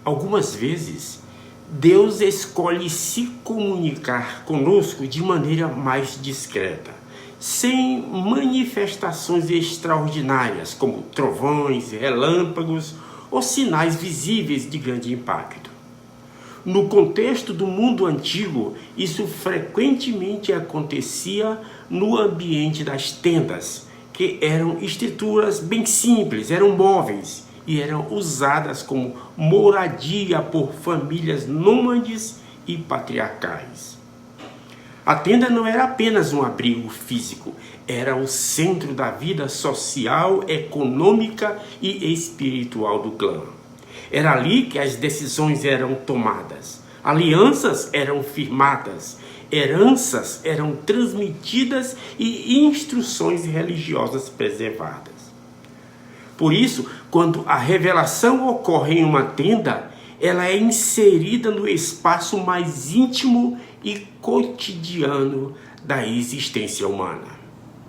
Algumas vezes, Deus escolhe se comunicar conosco de maneira mais discreta, sem manifestações extraordinárias, como trovões, relâmpagos ou sinais visíveis de grande impacto. No contexto do mundo antigo, isso frequentemente acontecia no ambiente das tendas, que eram estruturas bem simples, eram móveis e eram usadas como moradia por famílias nômades e patriarcais. A tenda não era apenas um abrigo físico, era o centro da vida social, econômica e espiritual do clã. Era ali que as decisões eram tomadas, alianças eram firmadas, heranças eram transmitidas e instruções religiosas preservadas. Por isso, quando a revelação ocorre em uma tenda, ela é inserida no espaço mais íntimo e cotidiano da existência humana.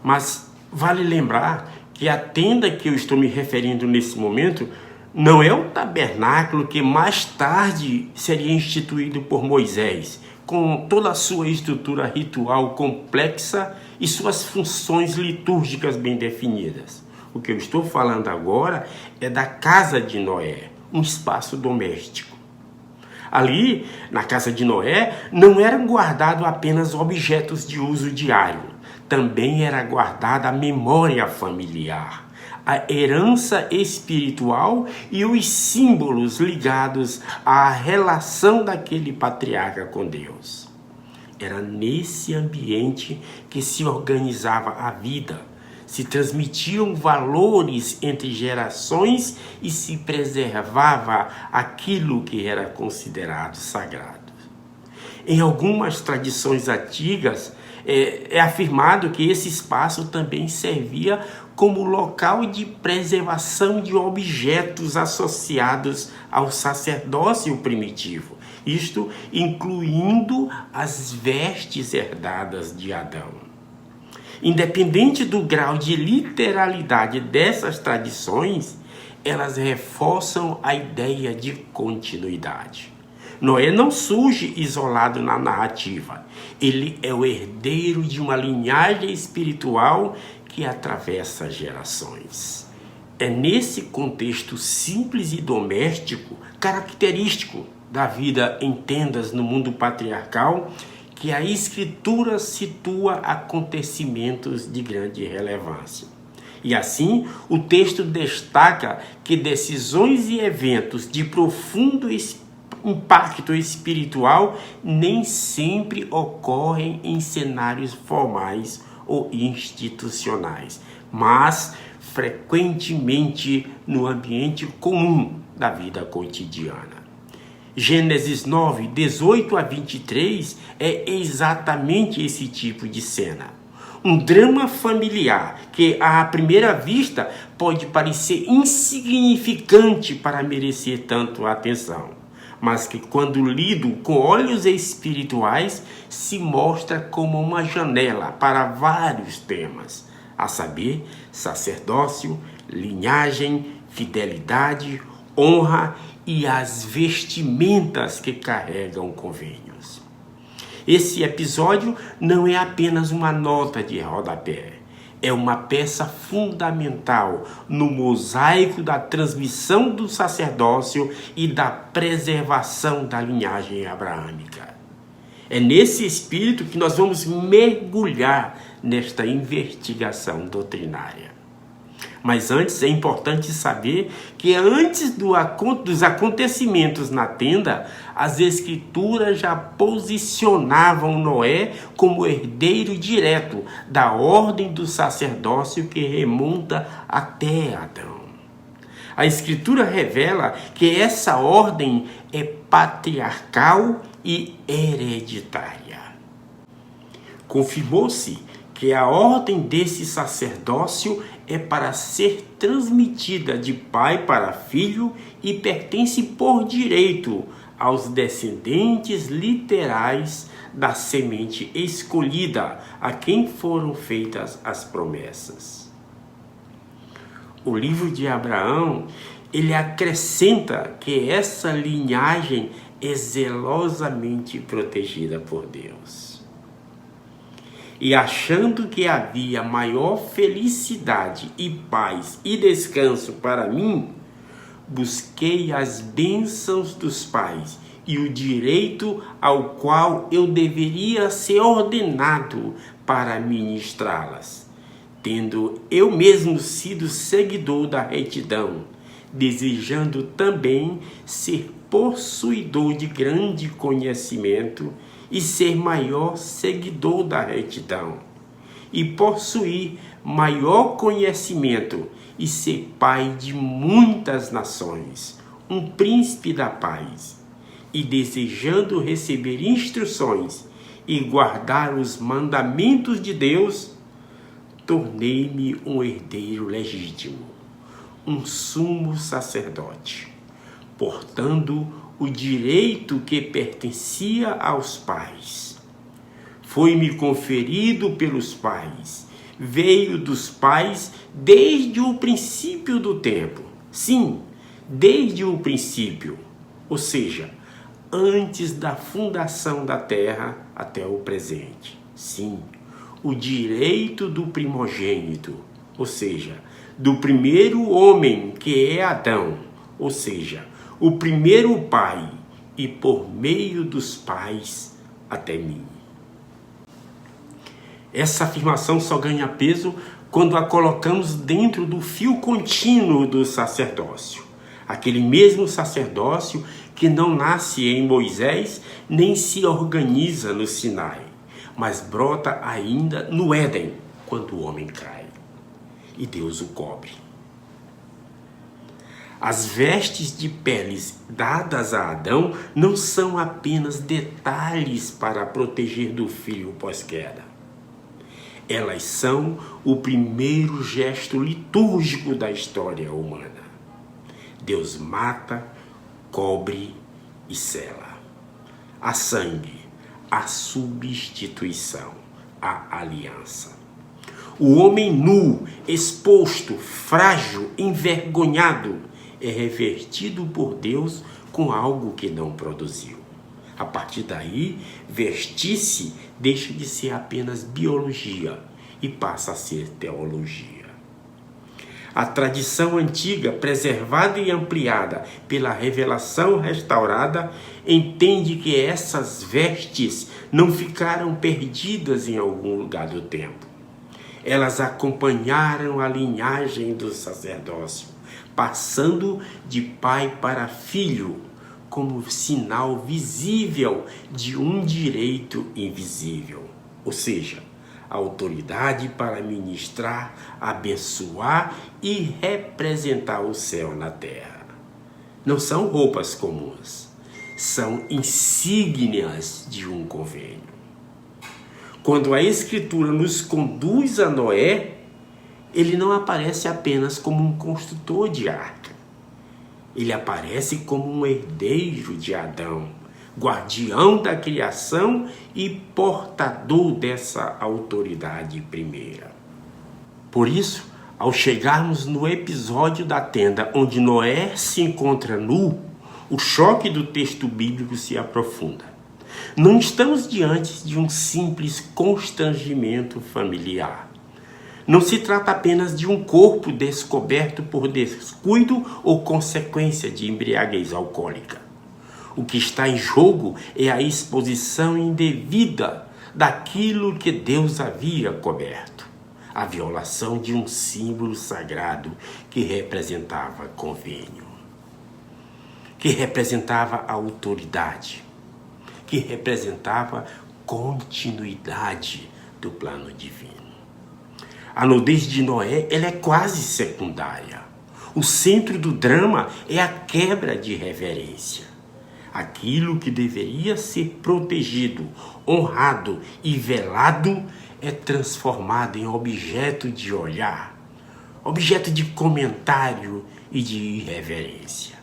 Mas vale lembrar que a tenda que eu estou me referindo nesse momento não é o tabernáculo que mais tarde seria instituído por Moisés, com toda a sua estrutura ritual complexa e suas funções litúrgicas bem definidas. O que eu estou falando agora é da casa de Noé, um espaço doméstico. Ali, na casa de Noé, não eram guardados apenas objetos de uso diário, também era guardada a memória familiar, a herança espiritual e os símbolos ligados à relação daquele patriarca com Deus. Era nesse ambiente que se organizava a vida, se transmitiam valores entre gerações e se preservava aquilo que era considerado sagrado. Em algumas tradições antigas, é afirmado que esse espaço também servia como local de preservação de objetos associados ao sacerdócio primitivo, isto incluindo as vestes herdadas de Adão. Independente do grau de literalidade dessas tradições, elas reforçam a ideia de continuidade. Noé não surge isolado na narrativa. Ele é o herdeiro de uma linhagem espiritual que atravessa gerações. É nesse contexto simples e doméstico, característico da vida em tendas no mundo patriarcal, que a Escritura situa acontecimentos de grande relevância. E assim, o texto destaca que decisões e eventos de profundo impacto espiritual nem sempre ocorrem em cenários formais ou institucionais, mas frequentemente no ambiente comum da vida cotidiana. Gênesis 9, 18 a 23 é exatamente esse tipo de cena. Um drama familiar que, à primeira vista, pode parecer insignificante para merecer tanto atenção, mas que, quando lido com olhos espirituais, se mostra como uma janela para vários temas, a saber, sacerdócio, linhagem, fidelidade, honra e as vestimentas que carregam convênios. Esse episódio não é apenas uma nota de rodapé, é uma peça fundamental no mosaico da transmissão do sacerdócio e da preservação da linhagem abraâmica. É nesse espírito que nós vamos mergulhar nesta investigação doutrinária. Mas antes é importante saber que antes dos acontecimentos na tenda, as Escrituras já posicionavam Noé como herdeiro direto da ordem do sacerdócio que remonta até Adão. A Escritura revela que essa ordem é patriarcal e hereditária. Confirmou-se que a ordem desse sacerdócio é para ser transmitida de pai para filho e pertence por direito aos descendentes literais da semente escolhida, a quem foram feitas as promessas. O livro de Abraão ele acrescenta que essa linhagem é zelosamente protegida por Deus. E achando que havia maior felicidade e paz e descanso para mim, busquei as bênçãos dos pais e o direito ao qual eu deveria ser ordenado para ministrá-las, tendo eu mesmo sido seguidor da retidão, desejando também ser possuidor de grande conhecimento e ser maior seguidor da retidão, e possuir maior conhecimento e ser pai de muitas nações, um príncipe da paz, e desejando receber instruções e guardar os mandamentos de Deus, tornei-me um herdeiro legítimo, um sumo sacerdote, portando o direito que pertencia aos pais. Foi-me conferido pelos pais, veio dos pais desde o princípio do tempo. Sim, desde o princípio, ou seja, antes da fundação da terra até o presente. Sim, o direito do primogênito, ou seja, do primeiro homem que é Adão, ou seja, o primeiro pai, e por meio dos pais até mim. Essa afirmação só ganha peso quando a colocamos dentro do fio contínuo do sacerdócio. Aquele mesmo sacerdócio que não nasce em Moisés, nem se organiza no Sinai, mas brota ainda no Éden, quando o homem cai, e Deus o cobre. As vestes de peles dadas a Adão não são apenas detalhes para proteger do frio pós-queda. Elas são o primeiro gesto litúrgico da história humana. Deus mata, cobre e sela. Há sangue, a substituição, a aliança. O homem nu, exposto, frágil, envergonhado, é revertido por Deus com algo que não produziu. A partir daí, vestir-se deixa de ser apenas biologia e passa a ser teologia. A tradição antiga, preservada e ampliada pela revelação restaurada, entende que essas vestes não ficaram perdidas em algum lugar do tempo. Elas acompanharam a linhagem do sacerdócio, passando de pai para filho, como sinal visível de um direito invisível, ou seja, a autoridade para ministrar, abençoar e representar o céu na terra. Não são roupas comuns, são insígnias de um convênio. Quando a Escritura nos conduz a Noé, ele não aparece apenas como um construtor de arca. Ele aparece como um herdeiro de Adão, guardião da criação e portador dessa autoridade primeira. Por isso, ao chegarmos no episódio da tenda onde Noé se encontra nu, o choque do texto bíblico se aprofunda. Não estamos diante de um simples constrangimento familiar. Não se trata apenas de um corpo descoberto por descuido ou consequência de embriaguez alcoólica. O que está em jogo é a exposição indevida daquilo que Deus havia coberto. A violação de um símbolo sagrado que representava convênio, que representava autoridade, que representava continuidade do plano divino. A nudez de Noé, ela é quase secundária. O centro do drama é a quebra de reverência. Aquilo que deveria ser protegido, honrado e velado é transformado em objeto de olhar, objeto de comentário e de irreverência.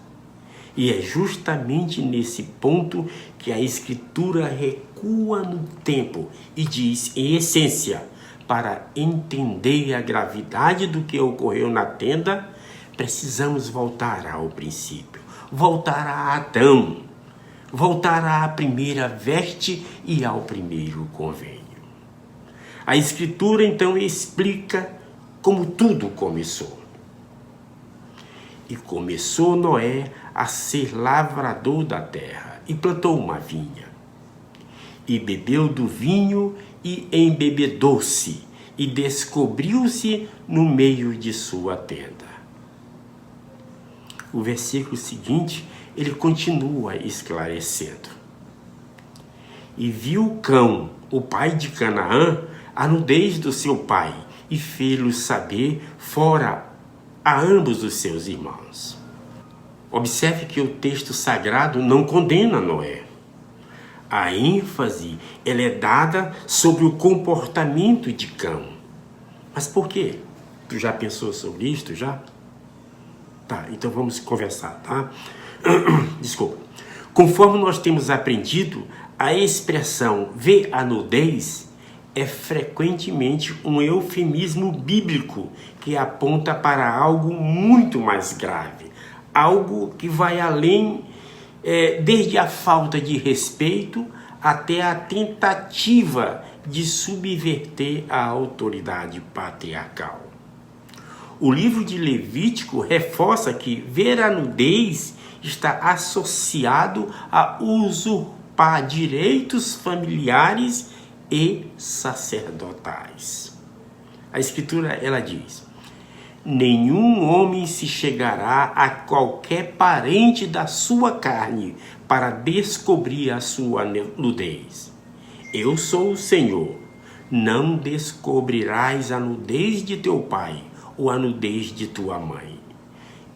E é justamente nesse ponto que a Escritura recua no tempo e diz, em essência, para entender a gravidade do que ocorreu na tenda, precisamos voltar ao princípio, voltar a Adão, voltar à primeira veste e ao primeiro convênio. A Escritura então explica como tudo começou. E começou Noé a ser lavrador da terra e plantou uma vinha. E bebeu do vinho e embebedou-se e descobriu-se no meio de sua tenda. O versículo seguinte, ele continua esclarecendo. E viu Cão, o pai de Canaã, a nudez do seu pai, e fê-lo saber fora a ambos os seus irmãos. Observe que o texto sagrado não condena Noé. A ênfase ela é dada sobre o comportamento de Cão. Mas por quê? Tu já pensou sobre isto, já? Tá, então vamos conversar, tá? Desculpa. Conforme nós temos aprendido, a expressão ver a nudez é frequentemente um eufemismo bíblico que aponta para algo muito mais grave, algo que vai além, desde a falta de respeito até a tentativa de subverter a autoridade patriarcal. O livro de Levítico reforça que ver a nudez está associado a usurpar direitos familiares e sacerdotais. A Escritura, ela diz: nenhum homem se chegará a qualquer parente da sua carne para descobrir a sua nudez. Eu sou o Senhor. Não descobrirás a nudez de teu pai ou a nudez de tua mãe.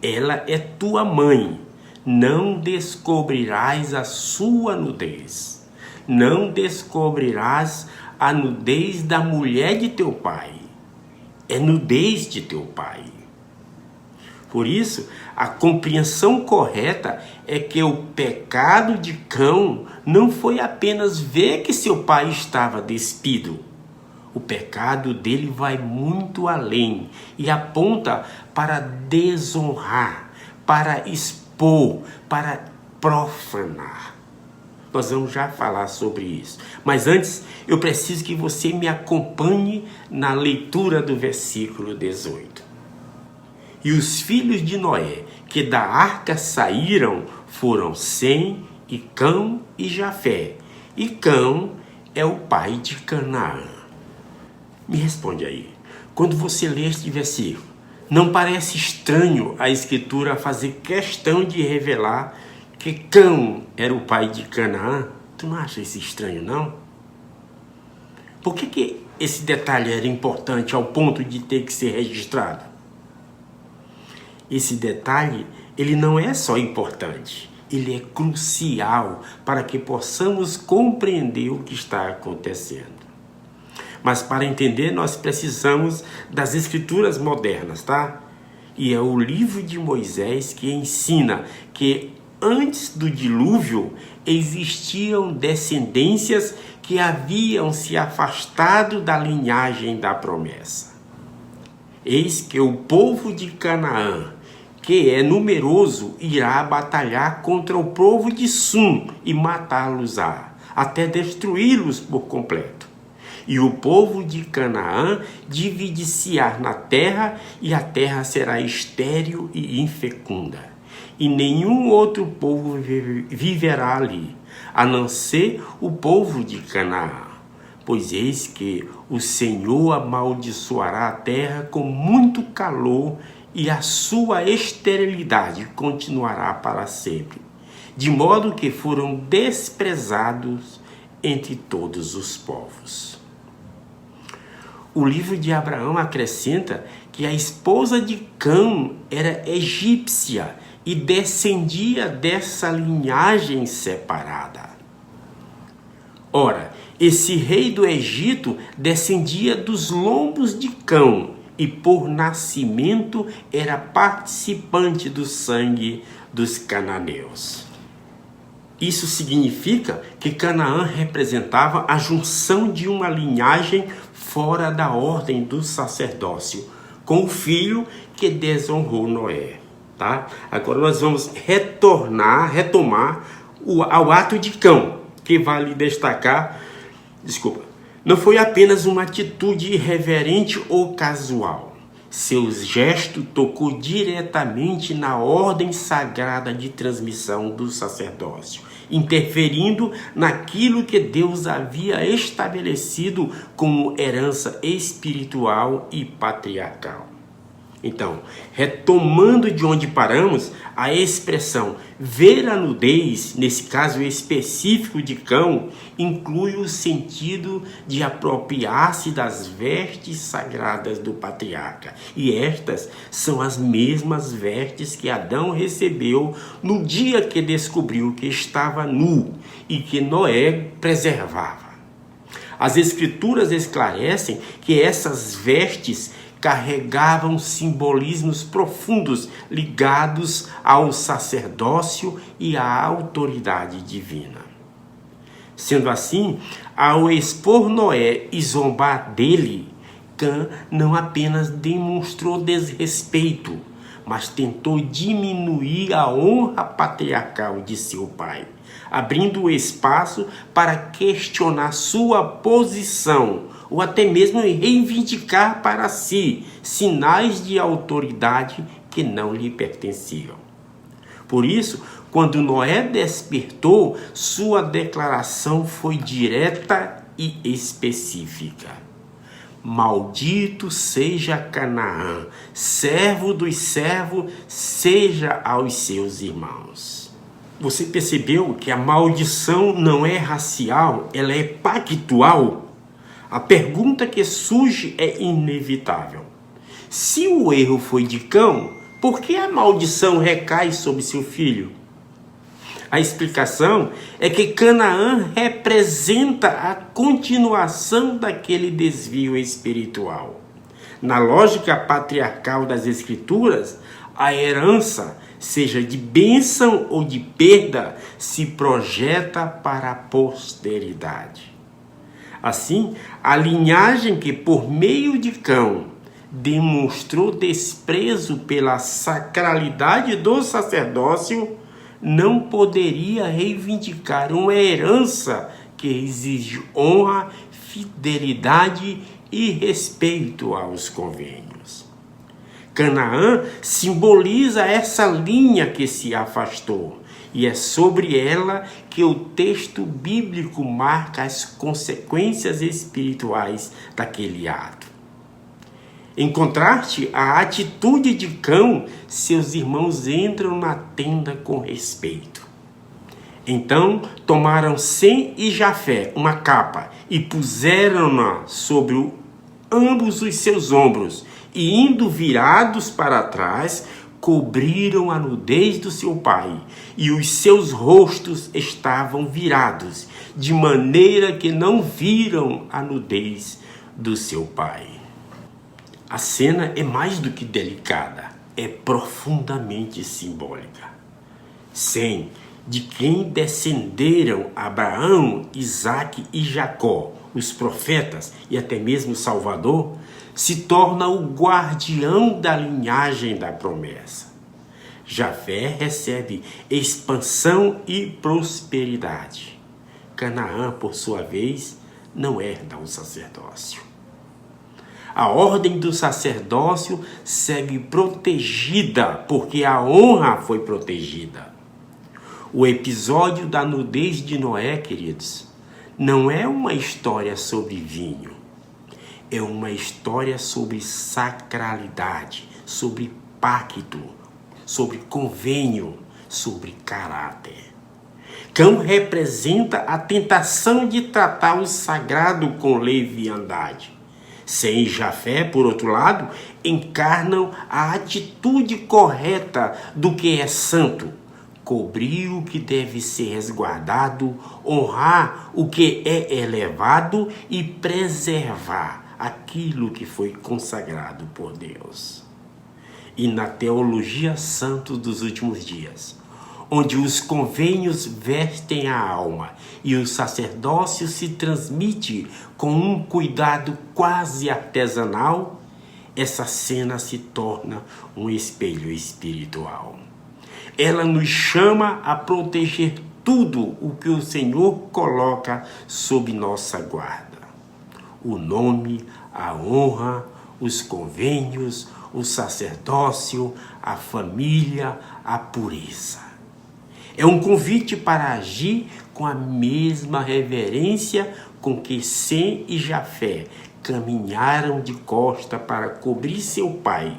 Ela é tua mãe. Não descobrirás a sua nudez. Não descobrirás a nudez da mulher de teu pai. É nudez de teu pai. Por isso, a compreensão correta é que o pecado de Cão não foi apenas ver que seu pai estava despido. O pecado dele vai muito além e aponta para desonrar, para expor, para profanar. Nós vamos já falar sobre isso. Mas antes, eu preciso que você me acompanhe na leitura do versículo 18. E os filhos de Noé, que da arca saíram, foram Sem, e Cão e Jafé. E Cão é o pai de Canaã. Me responde aí. Quando você lê este versículo, não parece estranho a Escritura fazer questão de revelar que Cão era o pai de Canaã? Tu não acha isso estranho, não? Por que esse detalhe era importante ao ponto de ter que ser registrado? Esse detalhe, ele não é só importante, ele é crucial para que possamos compreender o que está acontecendo. Mas para entender, nós precisamos das escrituras modernas, tá? E é o livro de Moisés que ensina que antes do dilúvio existiam descendências que haviam se afastado da linhagem da promessa. Eis que o povo de Canaã, que é numeroso, irá batalhar contra o povo de Sum e matá-los-á, até destruí-los por completo. E o povo de Canaã divide-se-á na terra, e a terra será estéril e infecunda. E nenhum outro povo viverá ali, a não ser o povo de Canaã. Pois eis que o Senhor amaldiçoará a terra com muito calor, e a sua esterilidade continuará para sempre, de modo que foram desprezados entre todos os povos. O livro de Abraão acrescenta que a esposa de Cão era egípcia e descendia dessa linhagem separada. Ora, esse rei do Egito descendia dos lombos de Cão e por nascimento era participante do sangue dos cananeus. Isso significa que Canaã representava a junção de uma linhagem fora da ordem do sacerdócio, com o filho que desonrou Noé. Tá? Agora nós vamos retomar ao ato de Cão, que vale destacar, não foi apenas uma atitude irreverente ou casual. Seu gesto tocou diretamente na ordem sagrada de transmissão do sacerdócio, interferindo naquilo que Deus havia estabelecido como herança espiritual e patriarcal. Então, retomando de onde paramos, a expressão ver a nudez, nesse caso específico de Cão, inclui o sentido de apropriar-se das vestes sagradas do patriarca. E estas são as mesmas vestes que Adão recebeu no dia que descobriu que estava nu e que Noé preservava. As Escrituras esclarecem que essas vestes carregavam simbolismos profundos ligados ao sacerdócio e à autoridade divina. Sendo assim, ao expor Noé e zombar dele, Cã não apenas demonstrou desrespeito, mas tentou diminuir a honra patriarcal de seu pai, abrindo espaço para questionar sua posição, ou até mesmo reivindicar para si sinais de autoridade que não lhe pertenciam. Por isso, quando Noé despertou, sua declaração foi direta e específica. Maldito seja Canaã, servo dos servos, seja aos seus irmãos. Você percebeu que a maldição não é racial, ela é pactual? A pergunta que surge é inevitável. Se o erro foi de Cão, por que a maldição recai sobre seu filho? A explicação é que Canaã representa a continuação daquele desvio espiritual. Na lógica patriarcal das Escrituras, a herança, seja de bênção ou de perda, se projeta para a posteridade. Assim, a linhagem que, por meio de Cão, demonstrou desprezo pela sacralidade do sacerdócio, não poderia reivindicar uma herança que exige honra, fidelidade e respeito aos convênios. Canaã simboliza essa linha que se afastou, e é sobre ela que o texto bíblico marca as consequências espirituais daquele ato. Em contraste à atitude de Cão, seus irmãos entram na tenda com respeito. Então tomaram Sem e Jafé uma capa e puseram-na sobre ambos os seus ombros, e indo virados para trás, cobriram a nudez do seu pai, e os seus rostos estavam virados, de maneira que não viram a nudez do seu pai. A cena é mais do que delicada, é profundamente simbólica. Sem, de quem descenderam Abraão, Isaque e Jacó, os profetas e até mesmo o Salvador, se torna o guardião da linhagem da promessa. Jafé recebe expansão e prosperidade. Canaã, por sua vez, não herda o sacerdócio. A ordem do sacerdócio segue protegida, porque a honra foi protegida. O episódio da nudez de Noé, queridos, não é uma história sobre vinho. É uma história sobre sacralidade, sobre pacto, sobre convênio, sobre caráter. Cão representa a tentação de tratar o sagrado com leviandade. Sem e Jafé, por outro lado, encarnam a atitude correta do que é santo. Cobrir o que deve ser resguardado, honrar o que é elevado e preservar aquilo que foi consagrado por Deus. E na teologia santo dos últimos dias, onde os convênios vestem a alma e o sacerdócio se transmite com um cuidado quase artesanal, essa cena se torna um espelho espiritual. Ela nos chama a proteger tudo o que o Senhor coloca sob nossa guarda. O nome, a honra, os convênios, o sacerdócio, a família, a pureza. É um convite para agir com a mesma reverência com que Sem e Jafé caminharam de costa para cobrir seu pai,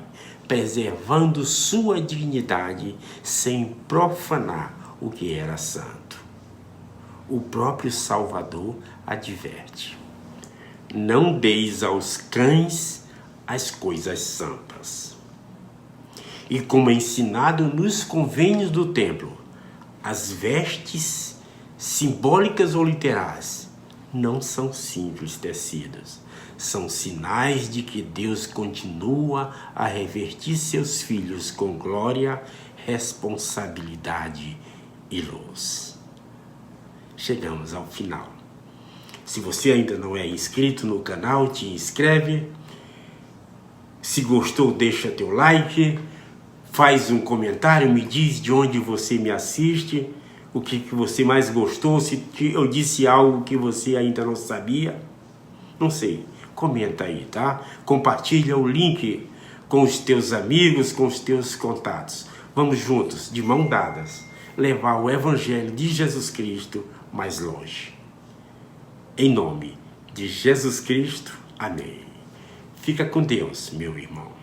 preservando sua dignidade sem profanar o que era santo. O próprio Salvador adverte: não deis aos cães as coisas santas. E como ensinado nos convênios do templo, as vestes simbólicas ou literais não são simples tecidos. São sinais de que Deus continua a revestir seus filhos com glória, responsabilidade e luz. Chegamos ao final. Se você ainda não é inscrito no canal, te inscreve. Se gostou, deixa teu like. Faz um comentário, me diz de onde você me assiste, o que você mais gostou, se eu disse algo que você ainda não sabia. Não sei, comenta aí, tá? Compartilha o link com os teus amigos, com os teus contatos. Vamos juntos, de mãos dadas, levar o Evangelho de Jesus Cristo mais longe. Em nome de Jesus Cristo, amém. Fica com Deus, meu irmão.